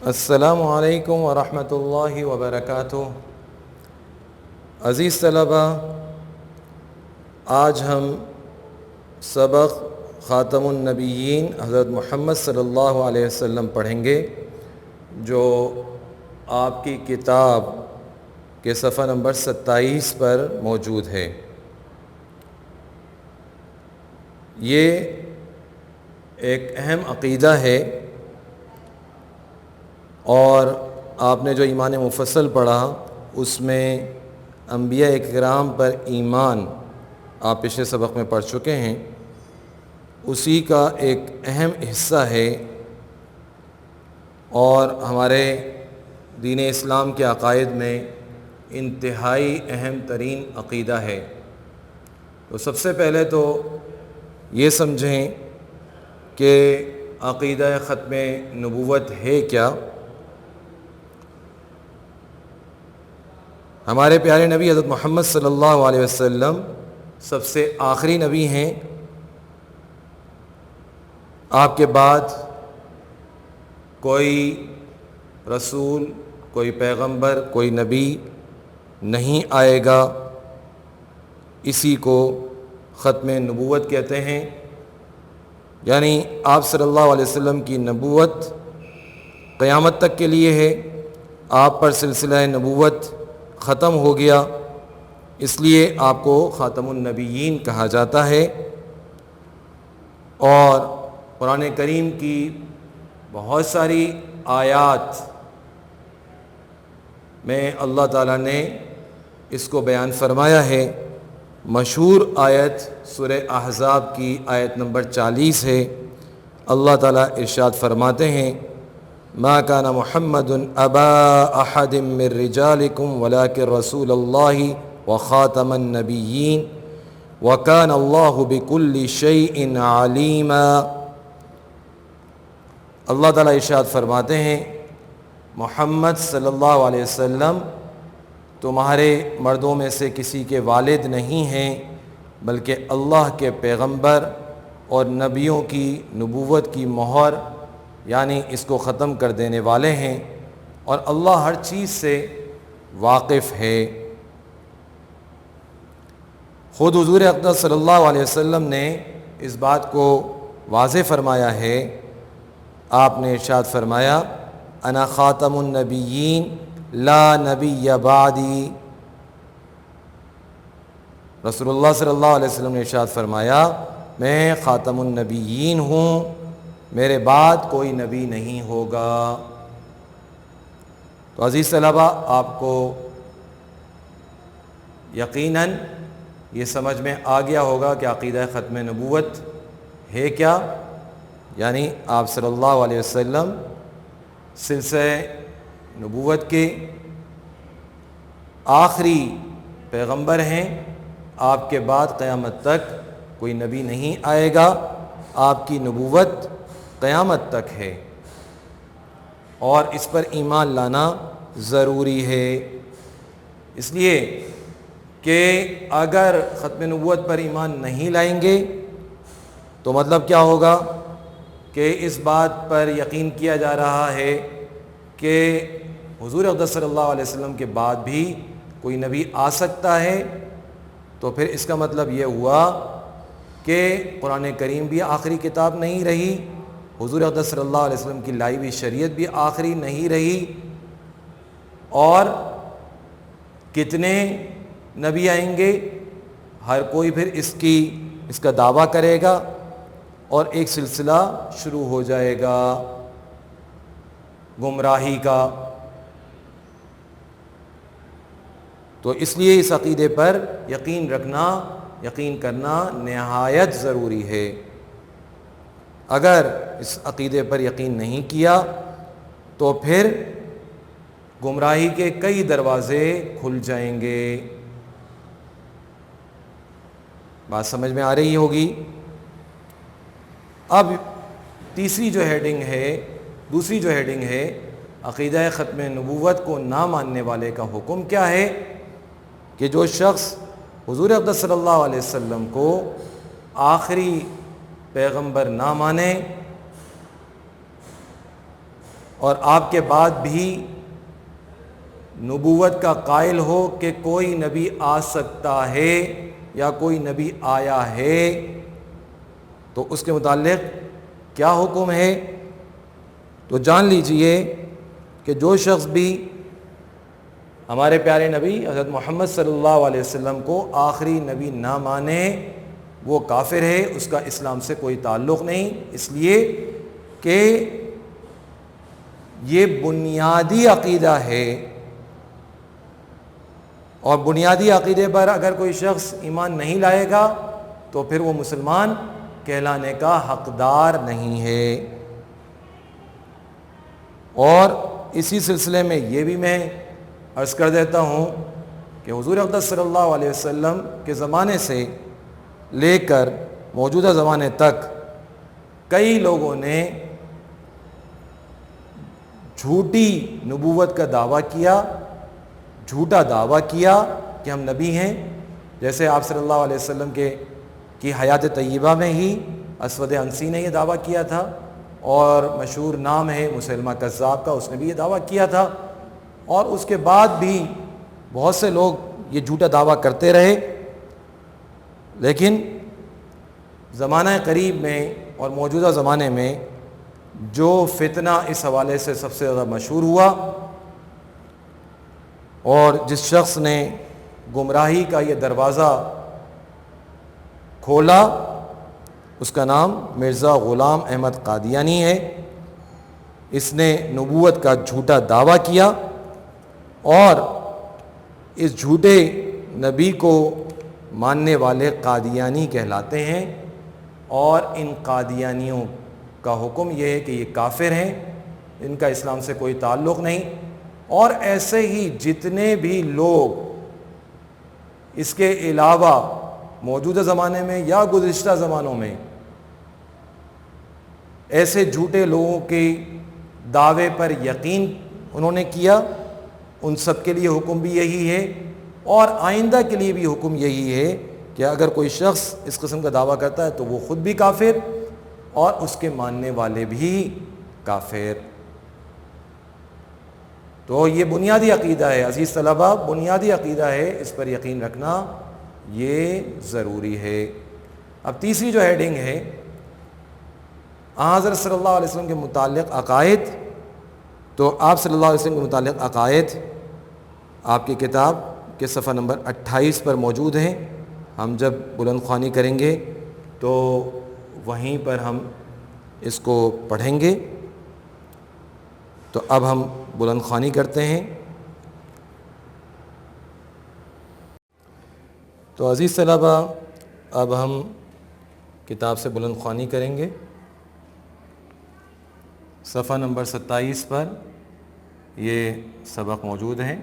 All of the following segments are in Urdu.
السلام علیکم ورحمۃ اللہ وبرکاتہ۔ عزیز طلبہ، آج ہم سبق خاتم النبیین حضرت محمد صلی اللہ علیہ وسلم پڑھیں گے، جو آپ کی کتاب کے صفحہ نمبر 27 پر موجود ہے۔ یہ ایک اہم عقیدہ ہے، اور آپ نے جو ایمان مفصل پڑھا اس میں انبیاء اکرام پر ایمان آپ پچھلے سبق میں پڑھ چکے ہیں، اسی کا ایک اہم حصہ ہے، اور ہمارے دین اسلام کے عقائد میں انتہائی اہم ترین عقیدہ ہے۔ تو سب سے پہلے تو یہ سمجھیں کہ عقیدہ ختم نبوت ہے کیا۔ ہمارے پیارے نبی حضرت محمد صلی اللہ علیہ وسلم سب سے آخری نبی ہیں۔ آپ کے بعد کوئی رسول، کوئی پیغمبر، کوئی نبی نہیں آئے گا، اسی کو ختم نبوت کہتے ہیں۔ یعنی آپ صلی اللہ علیہ وسلم کی نبوت قیامت تک کے لیے ہے، آپ پر سلسلہ نبوت ختم ہو گیا، اس لیے آپ کو خاتم النبیین کہا جاتا ہے۔ اور قرآن کریم کی بہت ساری آیات میں اللہ تعالیٰ نے اس کو بیان فرمایا ہے۔ مشہور آیت سورہ احزاب کی آیت نمبر 40 ہے۔ اللہ تعالیٰ ارشاد فرماتے ہیں: ما كان محمد ابا احد من رجالكم ولكن رسول الله وخاتم النبيين وكان الله بكل شيء عليما۔ اللہ تعالیٰ ارشاد فرماتے ہیں، محمد صلی اللہ علیہ وسلم تمہارے مردوں میں سے کسی کے والد نہیں ہیں، بلکہ اللہ کے پیغمبر اور نبیوں کی نبوت کی مہر، یعنی اس کو ختم کر دینے والے ہیں، اور اللہ ہر چیز سے واقف ہے۔ خود حضور اقدس صلی اللہ علیہ وسلم نے اس بات کو واضح فرمایا ہے۔ آپ نے ارشاد فرمایا: انا خاتم النبیین لا نبی بعدی۔ رسول اللہ صلی اللہ علیہ وسلم نے ارشاد فرمایا، میں خاتم النبیین ہوں، میرے بعد کوئی نبی نہیں ہوگا۔ تو عزیز طلبہ، آپ کو یقیناً یہ سمجھ میں آ گیا ہوگا کہ عقیدہ ختم نبوت ہے کیا۔ یعنی آپ صلی اللہ علیہ وسلم سلسلہ نبوت کے آخری پیغمبر ہیں، آپ کے بعد قیامت تک کوئی نبی نہیں آئے گا، آپ کی نبوت قیامت تک ہے، اور اس پر ایمان لانا ضروری ہے۔ اس لیے کہ اگر ختم نبوت پر ایمان نہیں لائیں گے تو مطلب کیا ہوگا کہ اس بات پر یقین کیا جا رہا ہے کہ حضور اقدس صلی اللہ علیہ وسلم کے بعد بھی کوئی نبی آ سکتا ہے، تو پھر اس کا مطلب یہ ہوا کہ قرآن کریم بھی آخری کتاب نہیں رہی، حضور اقدس صلی اللہ علیہ وسلم کی لائی ہوئی شریعت بھی آخری نہیں رہی، اور کتنے نبی آئیں گے، ہر کوئی پھر اس کا دعویٰ کرے گا، اور ایک سلسلہ شروع ہو جائے گا گمراہی کا۔ تو اس لیے اس عقیدے پر یقین کرنا نہایت ضروری ہے۔ اگر اس عقیدے پر یقین نہیں کیا تو پھر گمراہی کے کئی دروازے کھل جائیں گے۔ بات سمجھ میں آ رہی ہوگی۔ اب دوسری جو ہیڈنگ ہے عقیدہ ختم نبوت کو نہ ماننے والے کا حکم کیا ہے، کہ جو شخص حضور اقدس صلی اللہ علیہ وسلم کو آخری پیغمبر نہ مانے، اور آپ کے بعد بھی نبوت کا قائل ہو کہ کوئی نبی آ سکتا ہے یا کوئی نبی آیا ہے، تو اس کے متعلق کیا حکم ہے؟ تو جان لیجئے کہ جو شخص بھی ہمارے پیارے نبی حضرت محمد صلی اللہ علیہ وسلم کو آخری نبی نہ مانے وہ کافر ہے، اس کا اسلام سے کوئی تعلق نہیں، اس لیے کہ یہ بنیادی عقیدہ ہے، اور بنیادی عقیدے پر اگر کوئی شخص ایمان نہیں لائے گا تو پھر وہ مسلمان کہلانے کا حقدار نہیں ہے۔ اور اسی سلسلے میں یہ بھی میں عرض کر دیتا ہوں کہ حضور اقدس صلی اللہ علیہ وسلم کے زمانے سے لے کر موجودہ زمانے تک کئی لوگوں نے جھوٹی نبوت کا دعویٰ کیا، جھوٹا دعویٰ کیا کہ ہم نبی ہیں، جیسے آپ صلی اللہ علیہ وسلم کی حیات طیبہ میں ہی اسود عنسی نے یہ دعویٰ کیا تھا، اور مشہور نام ہے مسیلمہ کذاب کا، اس نے بھی یہ دعویٰ کیا تھا، اور اس کے بعد بھی بہت سے لوگ یہ جھوٹا دعویٰ کرتے رہے، لیکن زمانہ قریب میں اور موجودہ زمانے میں جو فتنہ اس حوالے سے سب سے زیادہ مشہور ہوا اور جس شخص نے گمراہی کا یہ دروازہ کھولا، اس کا نام مرزا غلام احمد قادیانی ہے۔ اس نے نبوت کا جھوٹا دعویٰ کیا، اور اس جھوٹے نبی کو ماننے والے قادیانی کہلاتے ہیں، اور ان قادیانیوں کا حکم یہ ہے کہ یہ کافر ہیں، ان کا اسلام سے کوئی تعلق نہیں۔ اور ایسے ہی جتنے بھی لوگ اس کے علاوہ موجودہ زمانے میں یا گزشتہ زمانوں میں ایسے جھوٹے لوگوں کے دعوے پر یقین انہوں نے کیا، ان سب کے لیے حکم بھی یہی ہے، اور آئندہ کے لیے بھی حکم یہی ہے کہ اگر کوئی شخص اس قسم کا دعویٰ کرتا ہے تو وہ خود بھی کافر اور اس کے ماننے والے بھی کافر۔ تو یہ بنیادی عقیدہ ہے عزیز طلبہ، بنیادی عقیدہ ہے، اس پر یقین رکھنا یہ ضروری ہے۔ اب تیسری جو ہیڈنگ ہے حضرت صلی اللہ علیہ وسلم کے متعلق عقائد، تو آپ صلی اللہ علیہ وسلم کے متعلق عقائد آپ کی کتاب کے صفحہ نمبر 28 پر موجود ہیں۔ ہم جب بلند خوانی کریں گے تو وہیں پر ہم اس کو پڑھیں گے۔ تو اب ہم بلند خوانی کرتے ہیں۔ تو عزیز طلبہ، اب ہم کتاب سے بلند خوانی کریں گے۔ صفحہ نمبر 27 پر یہ سبق موجود ہے۔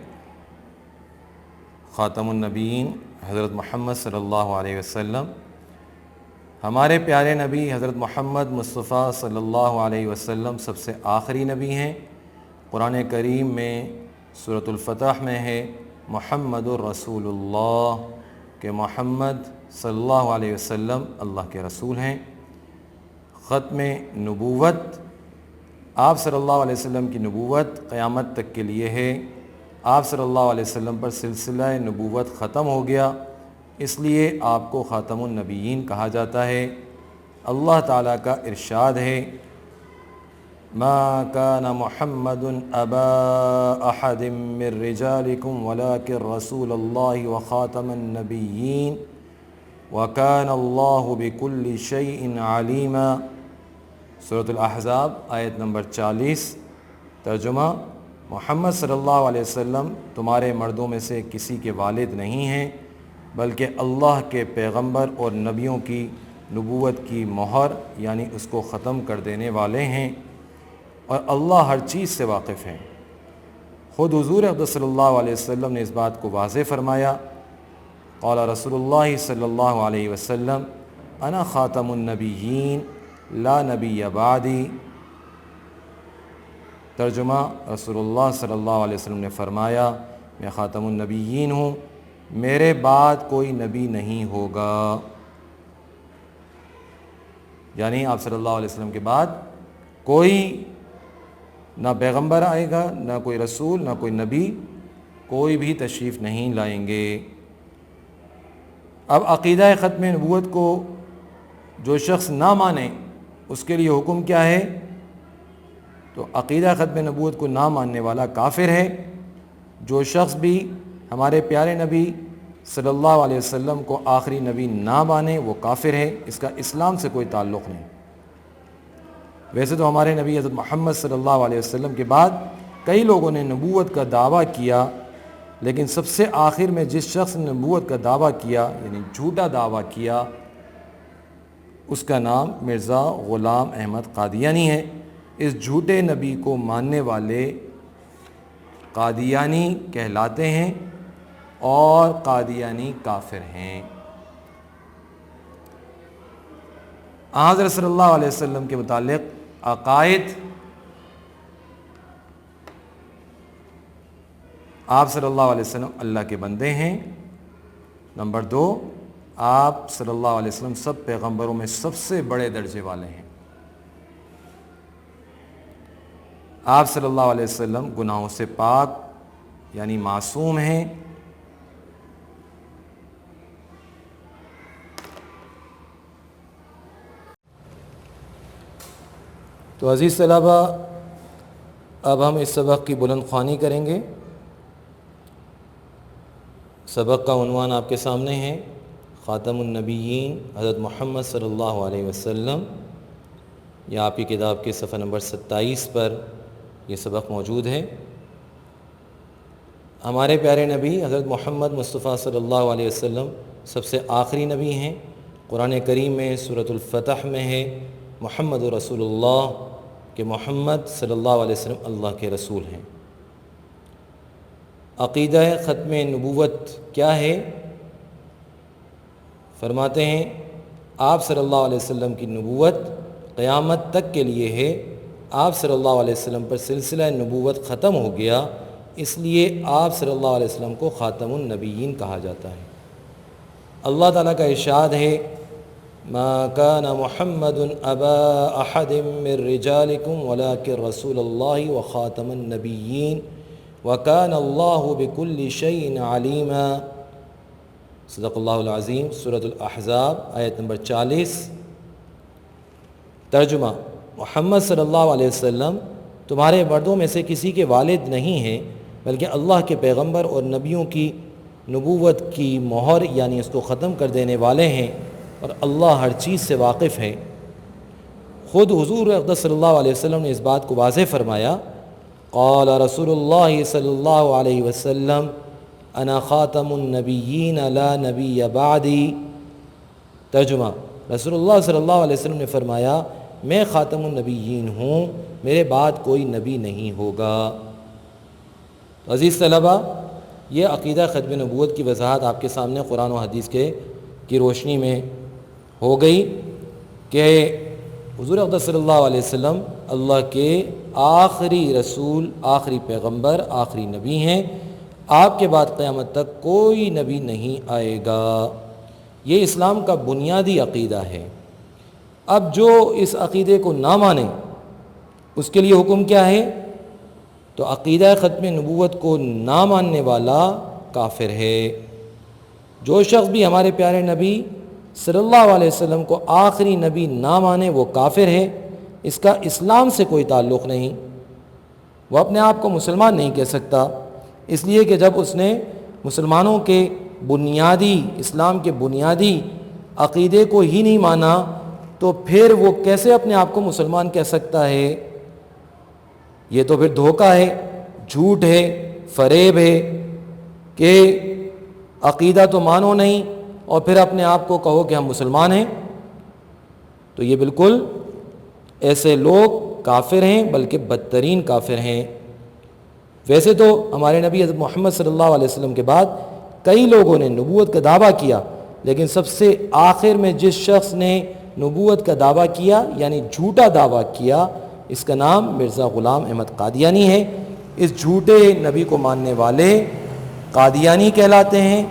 خاتم النبیین حضرت محمد صلی اللہ علیہ وسلم، ہمارے پیارے نبی حضرت محمد مصطفیٰ صلی اللہ علیہ وسلم سب سے آخری نبی ہیں۔ قرآن کریم میں سورۃ الفتح میں ہے محمد الرسول اللہ، کہ محمد صلی اللہ علیہ وسلم اللہ کے رسول ہیں۔ ختم نبوت، آپ صلی اللہ علیہ وسلم کی نبوت قیامت تک کے لیے ہے۔ آپ صلی اللہ علیہ وسلم پر سلسلہ نبوت ختم ہو گیا، اس لیے آپ کو خاتم النبیین کہا جاتا ہے۔ اللہ تعالیٰ کا ارشاد ہے ما كان محمد ابا احد من رجالكم ولكن رسول الله وخاتم النبيين وكان الله بكل شيء عليما۔ سورۃ الاحزاب آیت نمبر 40۔ ترجمہ، محمد صلی اللہ علیہ وسلم تمہارے مردوں میں سے کسی کے والد نہیں ہیں، بلکہ اللہ کے پیغمبر اور نبیوں کی نبوت کی مہر یعنی اس کو ختم کر دینے والے ہیں، اور اللہ ہر چیز سے واقف ہیں۔ خود حضور اقدس صلی اللہ علیہ وسلم نے اس بات کو واضح فرمایا، قال رسول اللہ صلی اللہ علیہ وسلم انا خاتم النبیین لا نبی بعدی۔ ترجمہ، رسول اللہ صلی اللہ علیہ وسلم نے فرمایا میں خاتم النبیین ہوں، میرے بعد کوئی نبی نہیں ہوگا، یعنی آپ صلی اللہ علیہ وسلم کے بعد کوئی نہ پیغمبر آئے گا، نہ کوئی رسول، نہ کوئی نبی، کوئی بھی تشریف نہیں لائیں گے۔ اب عقیدہ ختم نبوت کو جو شخص نہ مانے اس کے لیے حکم کیا ہے؟ تو عقیدہ ختم نبوت کو نہ ماننے والا کافر ہے۔ جو شخص بھی ہمارے پیارے نبی صلی اللہ علیہ وسلم کو آخری نبی نہ مانے وہ کافر ہے، اس کا اسلام سے کوئی تعلق نہیں۔ ویسے تو ہمارے نبی حضرت محمد صلی اللہ علیہ وسلم کے بعد کئی لوگوں نے نبوت کا دعویٰ کیا، لیکن سب سے آخر میں جس شخص نے نبوت کا دعویٰ کیا یعنی جھوٹا دعویٰ کیا، اس کا نام مرزا غلام احمد قادیانی ہے۔ اس جھوٹے نبی کو ماننے والے قادیانی کہلاتے ہیں اور قادیانی کافر ہیں۔ حضرت صلی اللہ علیہ وسلم کے متعلق عقائد: آپ صلی اللہ علیہ وسلم اللہ کے بندے ہیں۔ نمبر 2، آپ صلی اللہ علیہ وسلم سب پیغمبروں میں سب سے بڑے درجے والے ہیں۔ آپ صلی اللہ علیہ وسلم گناہوں سے پاک یعنی معصوم ہیں۔ تو عزیز طلبہ، اب ہم اس سبق کی بلند خوانی کریں گے۔ سبق کا عنوان آپ کے سامنے ہے، خاتم النبیین حضرت محمد صلی اللہ علیہ وسلم۔ یہ آپ کی کتاب کے صفحہ نمبر 27 پر یہ سبق موجود ہے۔ ہمارے پیارے نبی حضرت محمد مصطفیٰ صلی اللہ علیہ وسلم سب سے آخری نبی ہیں۔ قرآن کریم میں سورۃ الفتح میں ہے محمد رسول اللہ، کہ محمد صلی اللہ علیہ وسلم اللہ کے رسول ہیں۔ عقیدہ ختم نبوت کیا ہے؟ فرماتے ہیں آپ صلی اللہ علیہ وسلم کی نبوت قیامت تک کے لیے ہے۔ آپ صلی اللہ علیہ وسلم پر سلسلہ نبوت ختم ہو گیا، اس لیے آپ صلی اللہ علیہ وسلم کو خاتم النبیین کہا جاتا ہے۔ اللہ تعالیٰ کا ارشاد ہے، ما كان محمد ابا احد من رجالكم ولكن رسول اللہ وخاتم النبیین وكان اللہ بكل شيء علیما۔ صدق اللہ العظیم۔ سورۃ الاحزاب آیت نمبر 40۔ ترجمہ: محمد صلی اللہ علیہ وسلم تمہارے مردوں میں سے کسی کے والد نہیں ہیں، بلکہ اللہ کے پیغمبر اور نبیوں کی نبوت کی مہر یعنی اس کو ختم کر دینے والے ہیں، اور اللہ ہر چیز سے واقف ہے۔ خود حضور اقدس صلی اللہ علیہ وسلم نے اس بات کو واضح فرمایا، قال رسول اللہ صلی اللہ علیہ وسلم انا خاتم النبیین لا نبی بعدی۔ ترجمہ: رسول اللہ صلی اللہ علیہ وسلم نے فرمایا، میں خاتم النبیین ہوں، میرے بعد کوئی نبی نہیں ہوگا۔ عزیز طلبہ، یہ عقیدہ ختم نبوت کی وضاحت آپ کے سامنے قرآن و حدیث کی روشنی میں ہو گئی کہ حضور اقدس صلی اللہ علیہ وسلم اللہ کے آخری رسول، آخری پیغمبر، آخری نبی ہیں۔ آپ کے بعد قیامت تک کوئی نبی نہیں آئے گا۔ یہ اسلام کا بنیادی عقیدہ ہے۔ اب جو اس عقیدے کو نہ مانے اس کے لیے حکم کیا ہے؟ تو عقیدہ ختم نبوت کو نہ ماننے والا کافر ہے۔ جو شخص بھی ہمارے پیارے نبی صلی اللہ علیہ وسلم کو آخری نبی نہ مانے وہ کافر ہے، اس کا اسلام سے کوئی تعلق نہیں، وہ اپنے آپ کو مسلمان نہیں کہہ سکتا، اس لیے کہ جب اس نے مسلمانوں کے بنیادی، اسلام کے بنیادی عقیدے کو ہی نہیں مانا تو پھر وہ کیسے اپنے آپ کو مسلمان کہہ سکتا ہے؟ یہ تو پھر دھوکہ ہے، جھوٹ ہے، فریب ہے کہ عقیدہ تو مانو نہیں اور پھر اپنے آپ کو کہو کہ ہم مسلمان ہیں۔ تو یہ بالکل ایسے لوگ کافر ہیں، بلکہ بدترین کافر ہیں۔ ویسے تو ہمارے نبی حضرت محمد صلی اللہ علیہ وسلم کے بعد کئی لوگوں نے نبوت کا دعویٰ کیا، لیکن سب سے آخر میں جس شخص نے نبوت کا دعویٰ کیا یعنی جھوٹا دعویٰ کیا، اس کا نام مرزا غلام احمد قادیانی ہے۔ اس جھوٹے نبی کو ماننے والے قادیانی کہلاتے ہیں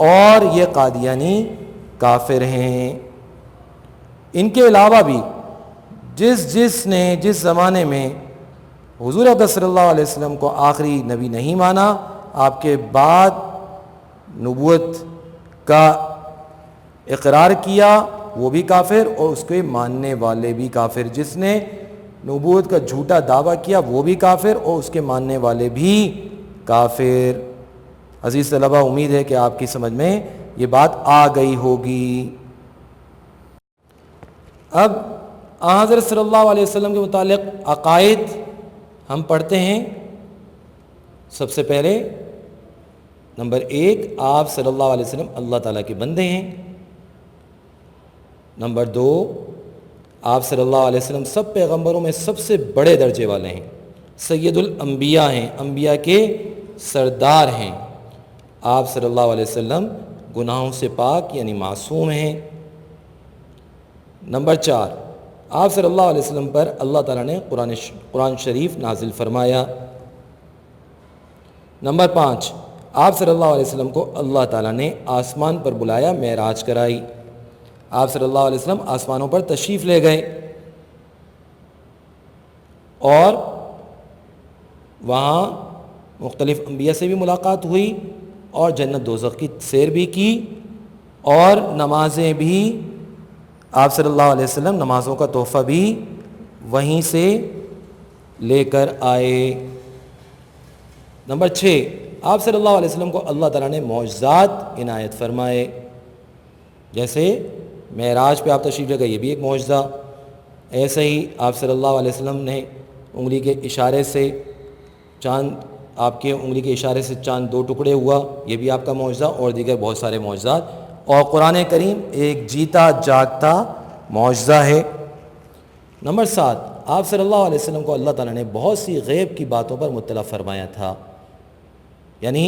اور یہ قادیانی کافر ہیں۔ ان کے علاوہ بھی جس نے جس زمانے میں حضور اقدس صلی اللہ علیہ وسلم کو آخری نبی نہیں مانا، آپ کے بعد نبوت کا اقرار کیا وہ بھی کافر، اور اس کے ماننے والے بھی کافر۔ جس نے نبوت کا جھوٹا دعویٰ کیا وہ بھی کافر، اور اس کے ماننے والے بھی کافر۔ عزیز طلبہ، امید ہے کہ آپ کی سمجھ میں یہ بات آ گئی ہوگی۔ اب حضرت صلی اللہ علیہ وسلم کے متعلق عقائد ہم پڑھتے ہیں۔ سب سے پہلے نمبر 1، آپ صلی اللہ علیہ وسلم اللہ تعالیٰ کے بندے ہیں۔ نمبر 2، آپ صلی اللہ علیہ وسلم سب پیغمبروں میں سب سے بڑے درجے والے ہیں، سید الانبیاء ہیں، انبیاء کے سردار ہیں۔ آپ صلی اللہ علیہ وسلم گناہوں سے پاک یعنی معصوم ہیں۔ نمبر 4، آپ صلی اللہ علیہ وسلم پر اللہ تعالیٰ نے قرآن شریف نازل فرمایا۔ نمبر 5، آپ صلی اللہ علیہ وسلم کو اللہ تعالیٰ نے آسمان پر بلایا، معراج کرائی۔ آپ صلی اللہ علیہ وسلم آسمانوں پر تشریف لے گئے اور وہاں مختلف انبیاء سے بھی ملاقات ہوئی، اور جنت دوزخ کی سیر بھی کی، اور نمازیں بھی آپ صلی اللہ علیہ وسلم نمازوں کا تحفہ بھی وہیں سے لے کر آئے۔ نمبر 6، آپ صلی اللہ علیہ وسلم کو اللہ تعالیٰ نے معجزات عنایت فرمائے، جیسے معراج پہ آپ تشریف لے گئے، یہ بھی ایک معجزہ۔ ایسے ہی آپ صلی اللہ علیہ وسلم نے انگلی کے اشارے سے چاند، آپ کے انگلی کے اشارے سے چاند 2 ٹکڑے ہوا، یہ بھی آپ کا معجزہ، اور دیگر بہت سارے معجزات۔ اور قرآن کریم ایک جیتا جاگتا معجزہ ہے۔ نمبر 7، آپ صلی اللہ علیہ وسلم کو اللہ تعالیٰ نے بہت سی غیب کی باتوں پر مطلع فرمایا تھا، یعنی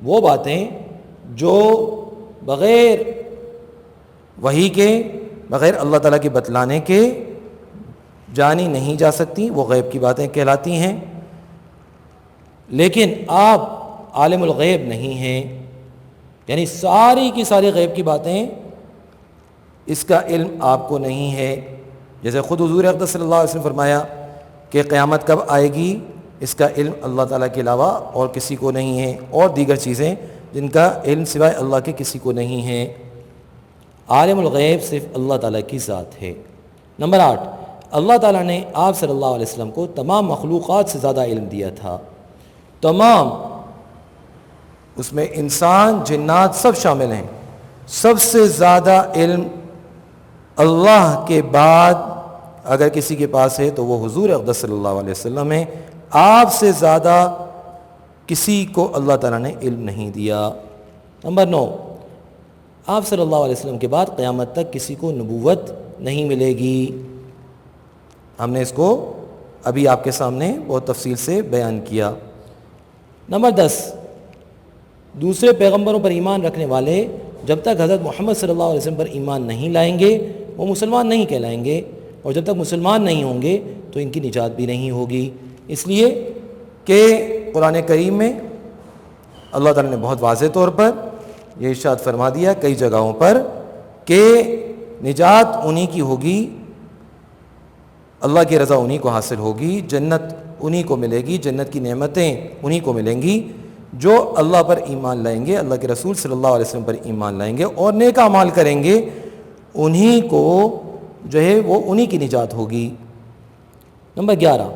وہ باتیں جو بغیر وحی کے، بغیر اللہ تعالیٰ کے بتلانے کے جانی نہیں جا سکتی، وہ غیب کی باتیں کہلاتی ہیں۔ لیکن آپ عالم الغیب نہیں ہیں، یعنی ساری کی ساری غیب کی باتیں اس کا علم آپ کو نہیں ہے۔ جیسے خود حضور اقدس صلی اللہ علیہ وسلم فرمایا کہ قیامت کب آئے گی، اس کا علم اللہ تعالیٰ کے علاوہ اور کسی کو نہیں ہے، اور دیگر چیزیں جن کا علم سوائے اللہ کے کسی کو نہیں ہے۔ عالم الغیب صرف اللہ تعالیٰ کی ذات ہے۔ نمبر 8، اللہ تعالیٰ نے آپ صلی اللہ علیہ وسلم کو تمام مخلوقات سے زیادہ علم دیا تھا، تمام، اس میں انسان جنات سب شامل ہیں۔ سب سے زیادہ علم اللہ کے بعد اگر کسی کے پاس ہے تو وہ حضور اقدس صلی اللہ علیہ وسلم ہے۔ آپ سے زیادہ کسی کو اللہ تعالیٰ نے علم نہیں دیا۔ نمبر 9، آپ صلی اللہ علیہ وسلم کے بعد قیامت تک کسی کو نبوت نہیں ملے گی۔ ہم نے اس کو ابھی آپ کے سامنے بہت تفصیل سے بیان کیا۔ نمبر 10، دوسرے پیغمبروں پر ایمان رکھنے والے جب تک حضرت محمد صلی اللہ علیہ وسلم پر ایمان نہیں لائیں گے وہ مسلمان نہیں کہلائیں گے، اور جب تک مسلمان نہیں ہوں گے تو ان کی نجات بھی نہیں ہوگی۔ اس لیے کہ قرآن کریم میں اللہ تعالیٰ نے بہت واضح طور پر یہ ارشاد فرما دیا کئی جگہوں پر کہ نجات انہی کی ہوگی، اللہ کی رضا انہی کو حاصل ہوگی، جنت انہی کو ملے گی، جنت کی نعمتیں انہی کو ملیں گی جو اللہ پر ایمان لائیں گے، اللہ کے رسول صلی اللہ علیہ وسلم پر ایمان لائیں گے اور نیک اعمال کریں گے، انہی کو جو ہے وہ انہی کی نجات ہوگی۔ نمبر 11،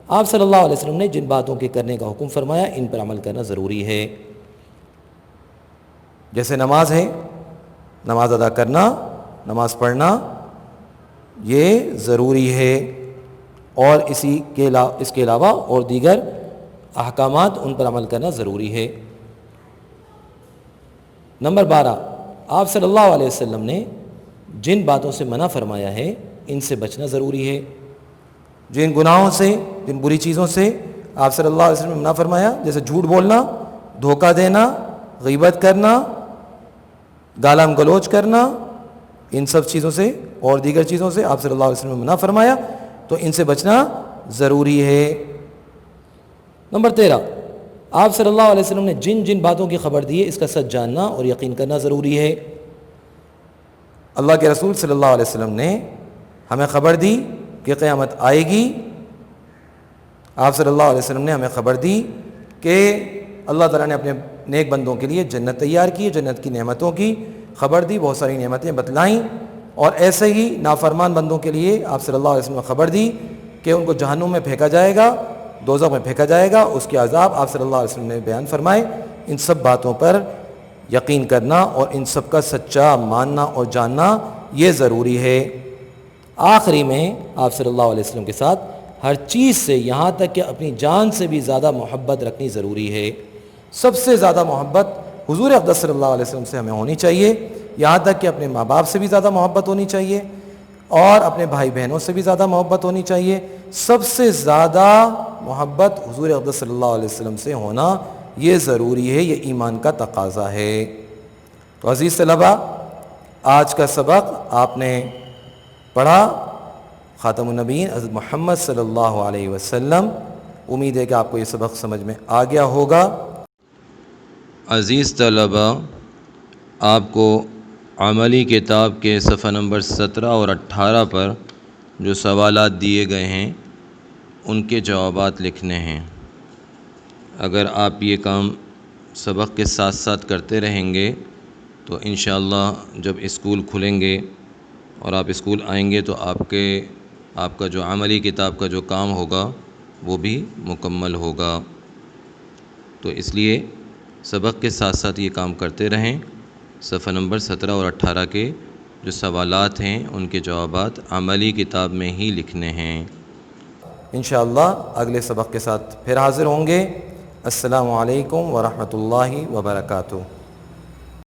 آپ صلی اللہ علیہ وسلم نے جن باتوں کے کرنے کا حکم فرمایا ان پر عمل کرنا ضروری ہے، جیسے نماز ہے، نماز ادا کرنا، نماز پڑھنا یہ ضروری ہے، اور اس کے علاوہ اور دیگر احکامات ان پر عمل کرنا ضروری ہے۔ نمبر 12، آپ صلی اللہ علیہ وسلم نے جن باتوں سے منع فرمایا ہے ان سے بچنا ضروری ہے، جن گناہوں سے، جن بری چیزوں سے آپ صلی اللہ علیہ وسلم نے منع فرمایا، جیسے جھوٹ بولنا، دھوکہ دینا، غیبت کرنا، گالم گلوچ کرنا، ان سب چیزوں سے اور دیگر چیزوں سے آپ صلی اللہ علیہ وسلم نے منع فرمایا، تو ان سے بچنا ضروری ہے۔ نمبر 13، آپ صلی اللہ علیہ وسلم نے جن جن باتوں کی خبر دی ہے اس کا سچ جاننا اور یقین کرنا ضروری ہے۔ اللہ کے رسول صلی اللہ علیہ وسلم نے ہمیں خبر دی کہ قیامت آئے گی، آپ صلی اللہ علیہ وسلم نے ہمیں خبر دی کہ اللہ تعالیٰ نے اپنے نیک بندوں کے لیے جنت تیار کی، جنت کی نعمتوں کی خبر دی، بہت ساری نعمتیں بتلائیں، اور ایسے ہی نافرمان بندوں کے لیے آپ صلی اللہ علیہ وسلم نے خبر دی کہ ان کو جہنم میں پھینکا جائے گا، دوزخ میں پھینکا جائے گا، اس کے عذاب آپ صلی اللہ علیہ وسلم نے بیان فرمائے۔ ان سب باتوں پر یقین کرنا اور ان سب کا سچا ماننا اور جاننا یہ ضروری ہے۔ آخری میں آپ صلی اللہ علیہ وسلم کے ساتھ ہر چیز سے، یہاں تک کہ اپنی جان سے بھی زیادہ محبت رکھنی ضروری ہے۔ سب سے زیادہ محبت حضور اقدس صلی اللہ علیہ وسلم سے ہمیں ہونی چاہیے، یہاں تک کہ اپنے ماں باپ سے بھی زیادہ محبت ہونی چاہیے، اور اپنے بھائی بہنوں سے بھی زیادہ محبت ہونی چاہیے۔ سب سے زیادہ محبت حضور اقدس صلی اللہ علیہ وسلم سے ہونا یہ ضروری ہے، یہ ایمان کا تقاضا ہے۔ تو عزیز طلباء، آج کا سبق آپ نے پڑھا خاتم النبیین حضرت محمد صلی اللہ علیہ وسلم۔ امید ہے کہ آپ کو یہ سبق سمجھ میں آ گیا ہوگا۔ عزیز طلباء، آپ کو عملی کتاب کے صفحہ نمبر 17 اور 18 پر جو سوالات دیے گئے ہیں ان کے جوابات لکھنے ہیں۔ اگر آپ یہ کام سبق کے ساتھ ساتھ کرتے رہیں گے تو انشاءاللہ جب اسکول کھلیں گے اور آپ اسکول آئیں گے تو آپ کا جو عملی کتاب کا جو کام ہوگا وہ بھی مکمل ہوگا۔ تو اس لیے سبق کے ساتھ ساتھ یہ کام کرتے رہیں۔ صفحہ نمبر 17 اور 18 کے جو سوالات ہیں ان کے جوابات عملی کتاب میں ہی لکھنے ہیں۔ انشاءاللہ اگلے سبق کے ساتھ پھر حاضر ہوں گے۔ السلام علیکم ورحمۃ اللہ وبرکاتہ۔